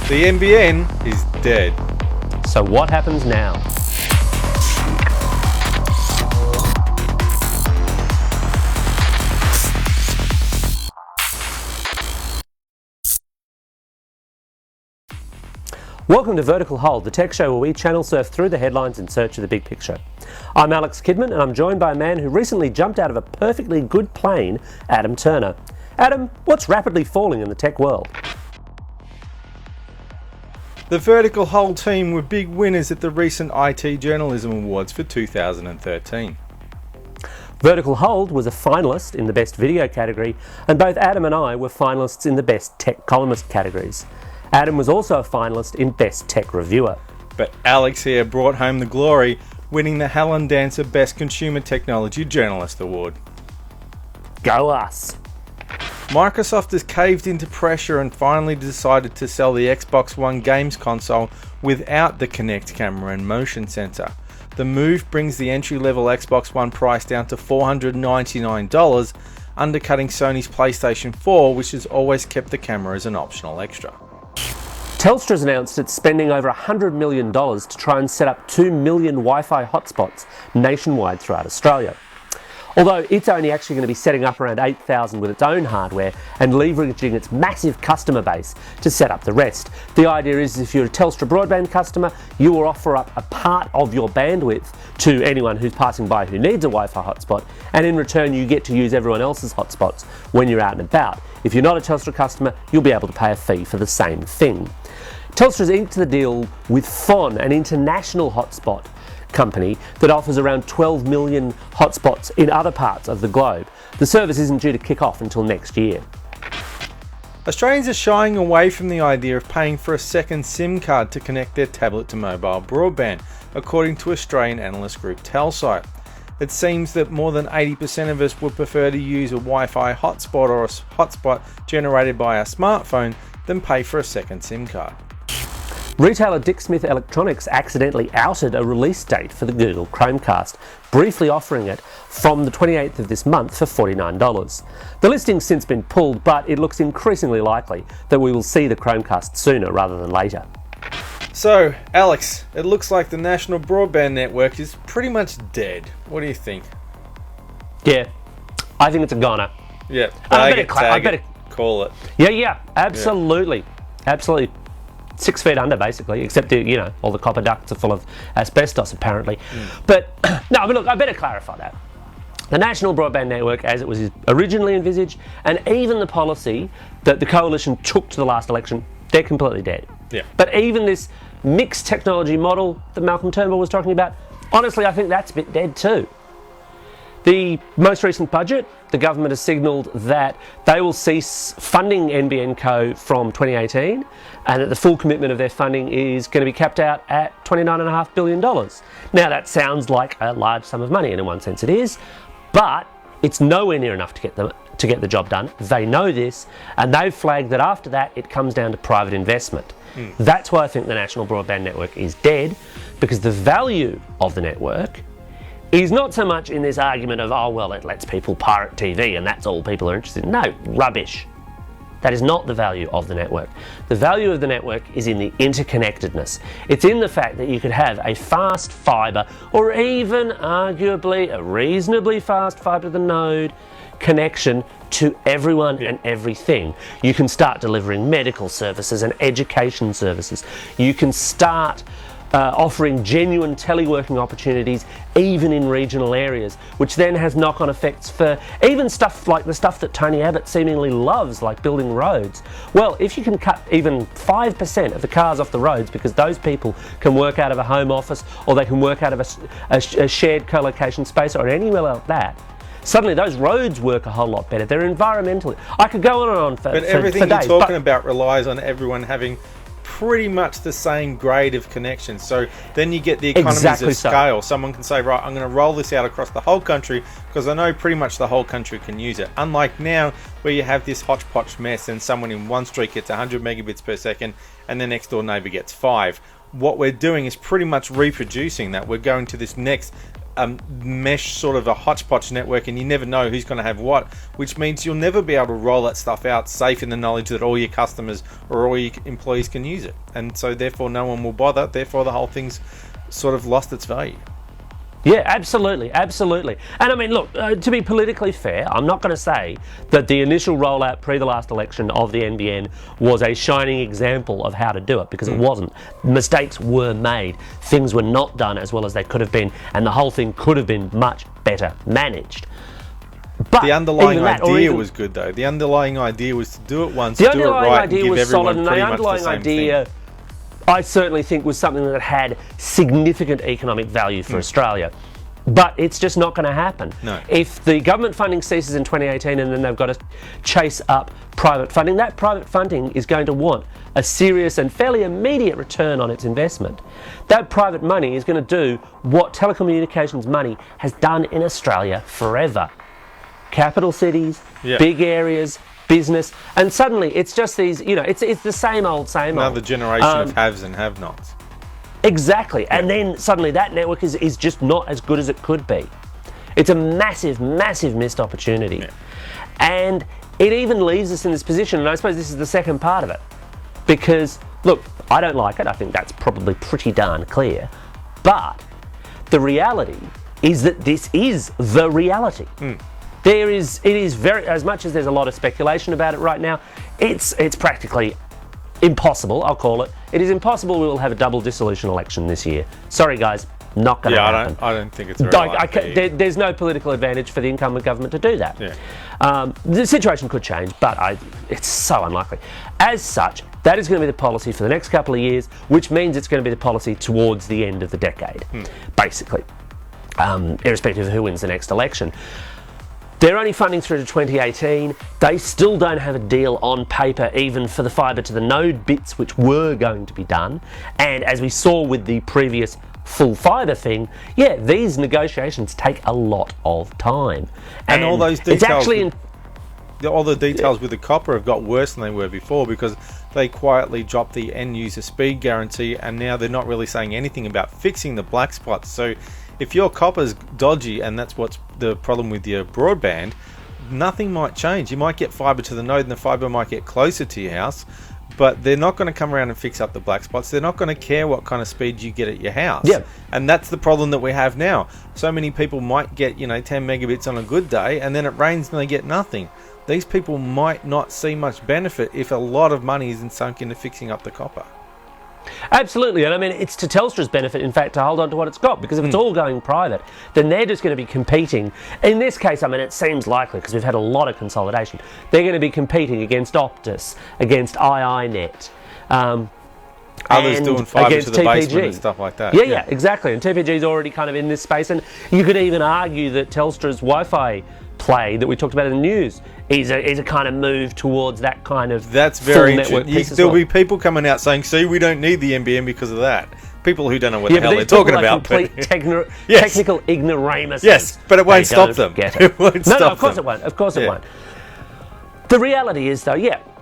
The NBN is dead. So what happens now? Welcome to Vertical Hold, the tech show where we channel surf through the headlines in search of the big picture. I'm Alex Kidman and I'm joined by a man who recently jumped out of a perfectly good plane, Adam Turner. Adam, what's rapidly falling in the tech world? The Vertical Hold team were big winners at the recent IT Journalism Awards for 2013. Vertical Hold was a finalist in the Best Video category, and both Adam and I were finalists in the Best Tech Columnist categories. Adam was also a finalist in Best Tech Reviewer. But Alex here brought home the glory, winning the Helen Dancer Best Consumer Technology Journalist Award. Go us! Microsoft has caved into pressure and finally decided to sell the Xbox One games console without the Kinect camera and motion sensor. The move brings the entry-level Xbox One price down to $499, undercutting Sony's PlayStation 4, which has always kept the camera as an optional extra. Telstra's announced it's spending over $100 million to try and set up 2 million Wi-Fi hotspots nationwide throughout Australia. Although it's only actually going to be setting up around 8,000 with its own hardware and leveraging its massive customer base to set up the rest. The idea is if you're a Telstra broadband customer, you will offer up a part of your bandwidth to anyone who's passing by who needs a Wi-Fi hotspot, and in return you get to use everyone else's hotspots when you're out and about. If you're not a Telstra customer, you'll be able to pay a fee for the same thing. Telstra's inked the deal with FON, an international hotspot company that offers around 12 million hotspots in other parts of the globe. The service isn't due to kick off until next year. Australians are shying away from the idea of paying for a second SIM card to connect their tablet to mobile broadband, according to Australian analyst group Telsight. It seems that more than 80% of us would prefer to use a Wi-Fi hotspot or a hotspot generated by a smartphone than pay for a second SIM card. Retailer Dick Smith Electronics accidentally outed a release date for the Google Chromecast, briefly offering it from the 28th of this month for $49. The listing's since been pulled, but it looks increasingly likely that we will see the Chromecast sooner rather than later. So, Alex, it looks like the National Broadband Network is pretty much dead. What do you think? Yeah, I think it's a goner. Yeah, I better call it. Yeah, absolutely. Yeah. Absolutely. 6 feet under, basically, except all the copper ducts are full of asbestos, apparently. But no, but look, I better clarify that. The National Broadband Network, as it was originally envisaged, and even the policy that the coalition took to the last election, they're completely dead. Yeah. But even this mixed technology model that Malcolm Turnbull was talking about, honestly, I think that's a bit dead too. The most recent budget, the government has signalled that they will cease funding NBN Co from 2018 and that the full commitment of their funding is going to be capped out at $29.5 billion. Now that sounds like a large sum of money, and in one sense it is, but it's nowhere near enough to get the job done. They know this, and they've flagged that after that it comes down to private investment. That's why I think the National Broadband Network is dead, because the value of the network is not so much in this argument of, oh well, it lets people pirate TV and that's all people are interested in. No, rubbish. That is not the value of the network. The value of the network is in the interconnectedness. It's in the fact that you could have a fast fibre, or even arguably a reasonably fast fibre to the node connection to everyone and everything. You can start delivering medical services and education services. You can start offering genuine teleworking opportunities even in regional areas, which then has knock-on effects for even stuff like the stuff that Tony Abbott seemingly loves, like building roads. Well, if you can cut even 5% of the cars off the roads because those people can work out of a home office or they can work out of a shared co-location space or anywhere like that, suddenly those roads work a whole lot better. They're environmentally... I could go on and on for days. But everything you're talking about relies on everyone having pretty much the same grade of connection. So then you get the economies of scale. Someone can say, right, I'm going to roll this out across the whole country because I know pretty much the whole country can use it. Unlike now, where you have this hodgepodge mess and someone in one street gets 100 megabits per second and the next door neighbor gets 5. What we're doing is pretty much reproducing that. We're going to this next mesh sort of a hodgepodge network, and you never know who's going to have what, which means you'll never be able to roll that stuff out safe in the knowledge that all your customers or all your employees can use it. And so therefore no one will bother, therefore the whole thing's sort of lost its value. Yeah, absolutely, absolutely. And I mean, look, to be politically fair, I'm not going to say that the initial rollout pre the last election of the NBN was a shining example of how to do it, because it wasn't. Mistakes were made, things were not done as well as they could have been, and the whole thing could have been much better managed. But the underlying idea was good, though. The underlying idea was to do it once, do it right, and give everyone pretty much the same thing. I certainly think was something that had significant economic value for Australia. But it's just not going to happen. No. If the government funding ceases in 2018 and then they've got to chase up private funding, that private funding is going to want a serious and fairly immediate return on its investment. That private money is going to do what telecommunications money has done in Australia forever. Capital cities, big areas, business, and suddenly it's just these, it's the same old. Another generation of haves and have-nots. Exactly, and then suddenly that network is just not as good as it could be. It's a massive, massive missed opportunity. And it even leaves us in this position, and I suppose this is the second part of it, because, look, I don't like it, I think that's probably pretty darn clear, but the reality is that this is the reality. It is very, as much as there's a lot of speculation about it right now, it's practically impossible, I'll call it. It is impossible we will have a double dissolution election this year. Sorry guys, not going to happen. I don't think it's very likely. There's no political advantage for the incumbent government to do that. The situation could change, but it's so unlikely. As such, that is going to be the policy for the next couple of years, which means it's going to be the policy towards the end of the decade, basically, irrespective of who wins the next election. They're only funding through to 2018. They still don't have a deal on paper even for the fibre to the node bits which were going to be done. And as we saw with the previous full fibre thing, these negotiations take a lot of time. And all those details, it's actually all the details with the copper have got worse than they were before, because they quietly dropped the end user speed guarantee, and now they're not really saying anything about fixing the black spots. So if your copper's dodgy and that's what's the problem with your broadband, nothing might change. You might get fibre to the node and the fibre might get closer to your house, but they're not going to come around and fix up the black spots. They're not going to care what kind of speed you get at your house. And that's the problem that we have now. So many people might get 10 megabits on a good day, and then it rains and they get nothing. These people might not see much benefit if a lot of money isn't sunk into fixing up the copper. Absolutely, and I mean, it's to Telstra's benefit, in fact, to hold on to what it's got, because if it's all going private, then they're just going to be competing. In this case, I mean, it seems likely, because we've had a lot of consolidation, they're going to be competing against Optus, against iiNet, others doing fibre to the basement and stuff like that. Yeah, exactly, and TPG's already kind of in this space, and you could even argue that Telstra's Wi-Fi play that we talked about in the news is a kind of move towards that kind of very interesting. There'll be people coming out saying, see, we don't need the NBN because of that. People who don't know what the hell they're talking about. Technical ignoramuses. Yes, but it won't stop them. It won't stop them. Of course it won't. Of course it won't. The reality is, though,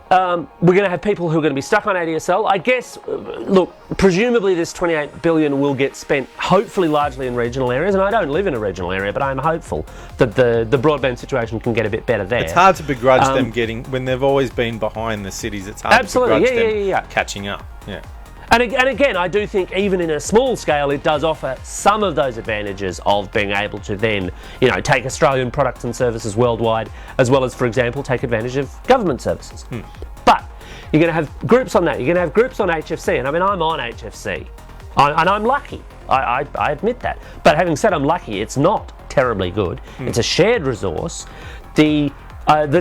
we're going to have people who are going to be stuck on ADSL. I guess, look, presumably this $28 billion will get spent, hopefully largely in regional areas, and I don't live in a regional area, but I'm hopeful that the broadband situation can get a bit better there. It's hard to begrudge them getting, when they've always been behind the cities, it's hard to begrudge them catching up. And again, I do think even in a small scale, it does offer some of those advantages of being able to then, take Australian products and services worldwide, as well as, for example, take advantage of government services. But you're going to have groups on that. You're going to have groups on HFC, and I mean, I'm on HFC, and I'm lucky. I admit that. But having said I'm lucky, it's not terribly good. It's a shared resource. The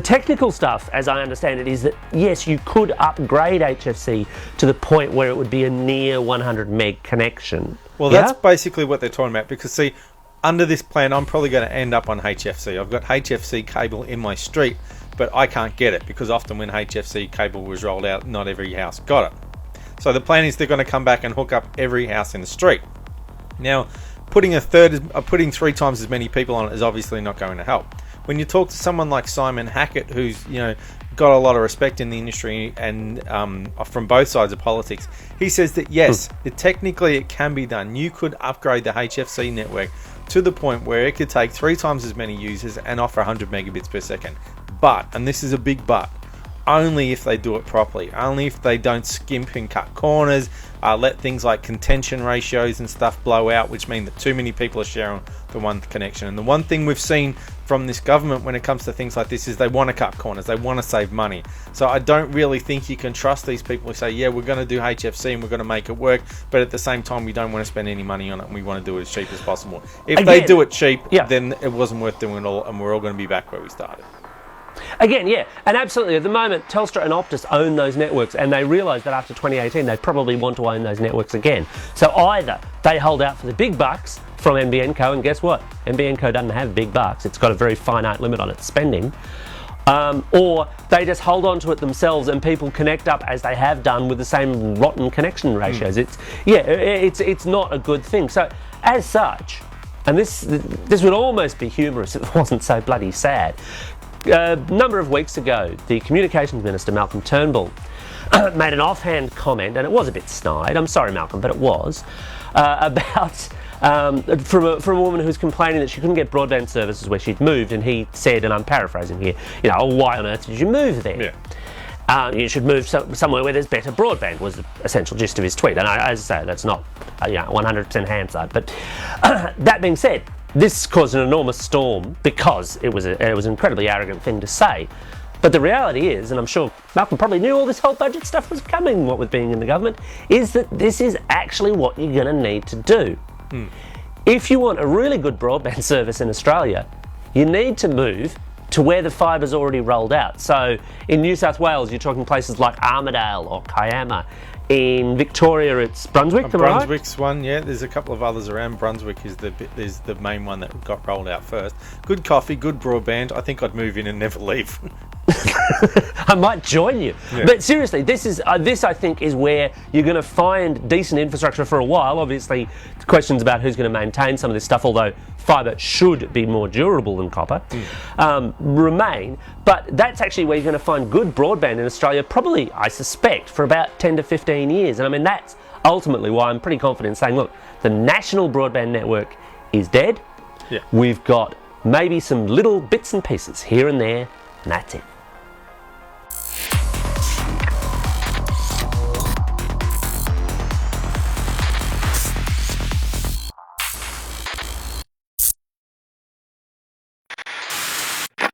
technical stuff, as I understand it, is that, yes, you could upgrade HFC to the point where it would be a near 100 meg connection. Well, that's basically what they're talking about, because, see, under this plan, I'm probably going to end up on HFC. I've got HFC cable in my street, but I can't get it, because often when HFC cable was rolled out, not every house got it. So the plan is they're going to come back and hook up every house in the street. Now, putting 3 times as many people on it is obviously not going to help. when you talk to someone like Simon Hackett, who's got a lot of respect in the industry and from both sides of politics, he says that yes, technically it can be done. You could upgrade the HFC network to the point where it could take 3 times as many users and offer 100 megabits per second. But, and this is a big but, only if they do it properly, only if they don't skimp and cut corners, let things like contention ratios and stuff blow out, which mean that too many people are sharing the one connection. And the one thing we've seen from this government when it comes to things like this is they want to cut corners, they want to save money. So I don't really think you can trust these people who say, yeah, we're going to do HFC and we're going to make it work, but at the same time we don't want to spend any money on it and we want to do it as cheap as possible. If they do it cheap, then it wasn't worth doing it all, and we're all going to be back where we started. Again, yeah, and absolutely. At the moment, Telstra and Optus own those networks, and they realise that after 2018, they probably want to own those networks again. So either they hold out for the big bucks from NBN Co, and guess what? NBN Co doesn't have big bucks. It's got a very finite limit on its spending. Or they just hold on to it themselves, and people connect up as they have done with the same rotten connection ratios. It's not a good thing. So as such, and this would almost be humorous if it wasn't so bloody sad. A number of weeks ago, the Communications Minister, Malcolm Turnbull, made an offhand comment, and it was a bit snide, I'm sorry Malcolm, but it was, about from a woman who was complaining that she couldn't get broadband services where she'd moved, and he said, and I'm paraphrasing here, why on earth did you move there? Yeah. You should move somewhere where there's better broadband, was the essential gist of his tweet. And as I say, that's not 100% hindsight. But that being said, this caused an enormous storm because it was an incredibly arrogant thing to say. But the reality is, and I'm sure Malcolm probably knew all this whole budget stuff was coming, what with being in the government, is that this is actually what you're going to need to do. If you want a really good broadband service in Australia, you need to move to where the fiber's already rolled out. So in New South Wales, you're talking places like Armidale or Kiama. In Victoria, it's Brunswick. Brunswick's one, yeah. There's a couple of others around. Brunswick is the main one that got rolled out first. Good coffee, good broadband. I think I'd move in and never leave. I might join you. Yeah. But seriously, this I think is where you're going to find decent infrastructure for a while. Obviously, questions about who's going to maintain some of this stuff, although fibre should be more durable than copper, remain. But that's actually where you're going to find good broadband in Australia, probably, I suspect, for about 10 to 15 years. And I mean, that's ultimately why I'm pretty confident saying, look, the national broadband network is dead. Yeah. We've got maybe some little bits and pieces here and there, and that's it.